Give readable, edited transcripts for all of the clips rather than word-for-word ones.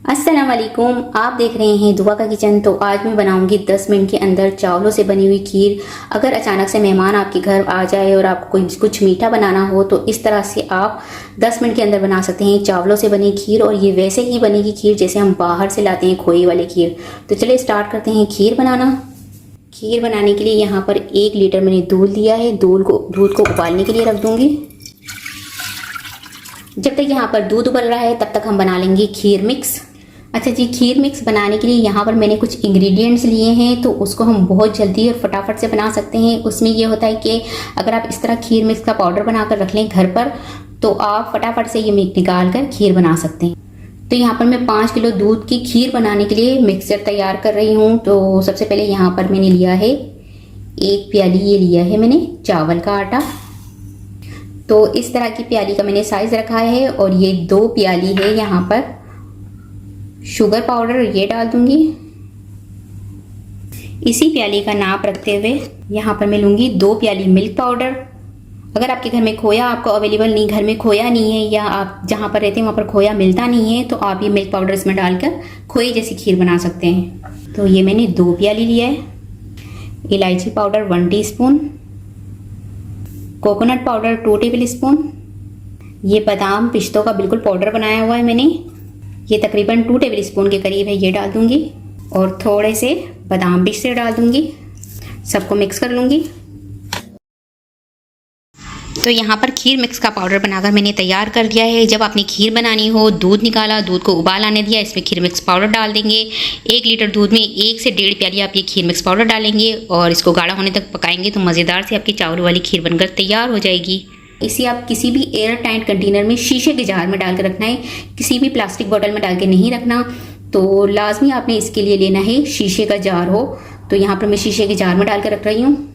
अस्सलाम वालेकुम, आप देख रहे हैं दुआ का किचन। तो आज मैं बनाऊंगी 10 मिनट के अंदर चावलों से बनी हुई खीर। अगर अचानक से मेहमान आपके घर आ जाए और आपको कोई कुछ मीठा बनाना हो तो इस तरह से आप 10 मिनट के अंदर बना सकते हैं चावलों से बनी खीर। और ये वैसे ही बनेगी खीर जैसे हम बाहर से लाते हैं खोए वाली खीर। तो चलिए स्टार्ट करते हैं खीर बनाना। खीर बनाने के लिए यहाँ पर 1 लीटर मैंने दूध लिया है। दूध को उबालने के लिए रख दूंगी। जब तक यहाँ पर दूध उबल रहा है तब तक हम बना लेंगे खीर मिक्स। अच्छा जी, खीर मिक्स बनाने के लिए यहाँ पर मैंने कुछ इंग्रेडिएंट्स लिए हैं तो उसको हम बहुत जल्दी और फटाफट से बना सकते हैं। उसमें ये होता है कि अगर आप इस तरह खीर मिक्स का पाउडर बनाकर रख लें घर पर तो आप फटाफट से ये निकाल कर खीर बना सकते हैं। तो यहाँ पर मैं 5 किलो दूध की खीर बनाने के लिए मिक्सचर तैयार कर रही हूँ। तो सबसे पहले यहाँ पर मैंने लिया है 1 प्याली, ये लिया है मैंने चावल का आटा। तो इस तरह की प्याली का मैंने साइज रखा है। और ये 2 प्याली है यहाँ पर शुगर पाउडर, ये डाल दूंगी। इसी प्याली का नाप रखते हुए यहाँ पर मैं लूंगी 2 प्याली मिल्क पाउडर। अगर आपके घर में खोया आपको अवेलेबल नहीं, घर में खोया नहीं है या आप जहाँ पर रहते हैं वहाँ पर खोया मिलता नहीं है तो आप ये मिल्क पाउडर इसमें डालकर खोए जैसी खीर बना सकते हैं। तो ये मैंने 2 प्याली लिया है। इलायची powder 1 teaspoon, coconut powder 2 table spoon. ये बादाम पिस्तों का बिल्कुल पाउडर बनाया हुआ है मैंने, ये तकरीबन 2 टेबल स्पून के करीब है, ये डाल दूंगी। और थोड़े से बादाम पिस्ते डाल दूंगी। सबको मिक्स कर लूंगी। तो यहाँ पर खीर मिक्स का पाउडर बनाकर मैंने तैयार कर दिया है। जब आपने खीर बनानी हो, दूध निकाला, दूध को उबाल आने दिया, इसमें खीर मिक्स पाउडर डाल देंगे। 1 लीटर दूध में 1 से 1.5 प्याली आप ये खीर मिक्स पाउडर डालेंगे और इसको गाढ़ा होने तक पकाएंगे तो मज़ेदार से आपकी चावल वाली खीर बनकर तैयार हो जाएगी। इसे आप किसी भी एयर टाइट कंटेनर में, शीशे के जार में डाल कर रखना है, किसी भी प्लास्टिक बोतल में डाल के नहीं रखना। तो लाजमी आपने इसके लिए लेना है शीशे का जार हो। तो यहाँ पर मैं शीशे के जार में डाल कर रख रही हूँ।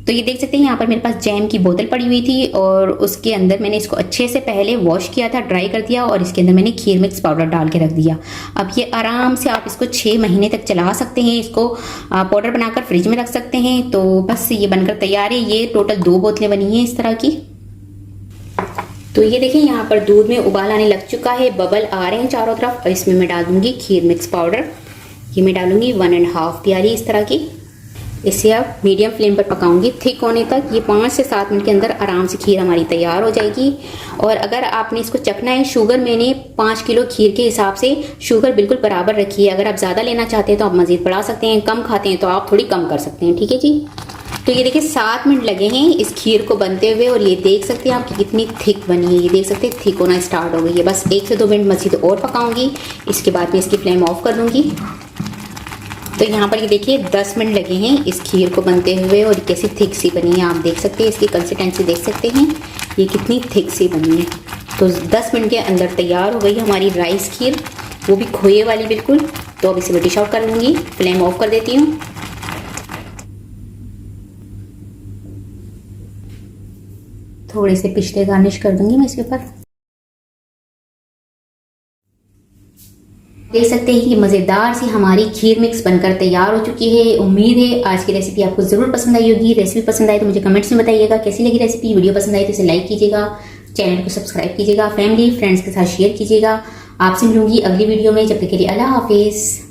तो ये देख सकते हैं यहाँ पर मेरे पास जैम की बोतल पड़ी हुई थी और उसके अंदर मैंने इसको अच्छे से पहले वॉश किया था, ड्राई कर दिया और इसके अंदर मैंने खीर मिक्स पाउडर डाल के रख दिया। अब ये आराम से आप इसको 6 महीने तक चला सकते हैं। इसको पाउडर बनाकर फ्रिज में रख सकते हैं। तो बस ये बनकर तैयार है। ये टोटल 2 बोतलें बनी हैं इस तरह की। तो ये देखें यहाँ पर दूध में उबाल आने लग चुका है, बबल आ रहे हैं चारों तरफ। और इसमें मैं डाल दूंगी खीर मिक्स पाउडर। ये मैं डालूंगी 1.5 प्याली इस तरह की। इसे अब मीडियम फ्लेम पर पकाऊंगी थिक होने तक। ये 5 से 7 मिनट के अंदर आराम से खीर हमारी तैयार हो जाएगी। और अगर आपने इसको चखना है, शुगर मैंने 5 किलो खीर के हिसाब से शुगर बिल्कुल बराबर रखी है। अगर आप ज़्यादा लेना चाहते हैं तो आप मज़ीद बढ़ा सकते हैं, कम खाते हैं तो आप थोड़ी कम कर सकते हैं। ठीक है जी। तो ये देखिए 7 मिनट लगे हैं इस खीर को बनते हुए और ये देख सकते हैं आप कि कितनी थिक बनी है। ये देख सकते हैं थिक होना स्टार्ट हो गई है। बस 1 से 2 मिनट मज़ीद और पकाऊंगी, इसके बाद मैं इसकी फ्लेम ऑफ कर दूंगी। तो यहाँ पर ये देखिए 10 मिनट लगे हैं इस खीर को बनते हुए और कैसी थिक सी बनी है। आप देख सकते हैं इसकी कंसिस्टेंसी, देख सकते हैं ये कितनी थिक सी बनी है। तो 10 मिनट के अंदर तैयार हो गई हमारी राइस खीर, वो भी खोए वाली बिल्कुल। तो अब इसे मैं डिश आउट कर लूँगी, फ्लेम ऑफ कर देती हूँ। थोड़े से पिस्ते गार्निश कर दूंगी मैं इसके ऊपर। देख सकते हैं कि मज़ेदार सी हमारी खीर मिक्स बनकर तैयार हो चुकी है। उम्मीद है आज की रेसिपी आपको ज़रूर पसंद आई होगी। रेसिपी पसंद आई तो मुझे कमेंट्स में बताइएगा कैसी लगी रेसिपी। वीडियो पसंद आई तो इसे लाइक कीजिएगा, चैनल को सब्सक्राइब कीजिएगा, फैमिली फ्रेंड्स के साथ शेयर कीजिएगा। आपसे मिलूंगी अगली वीडियो में। जब तक के लिए अल्लाह हाफिज़।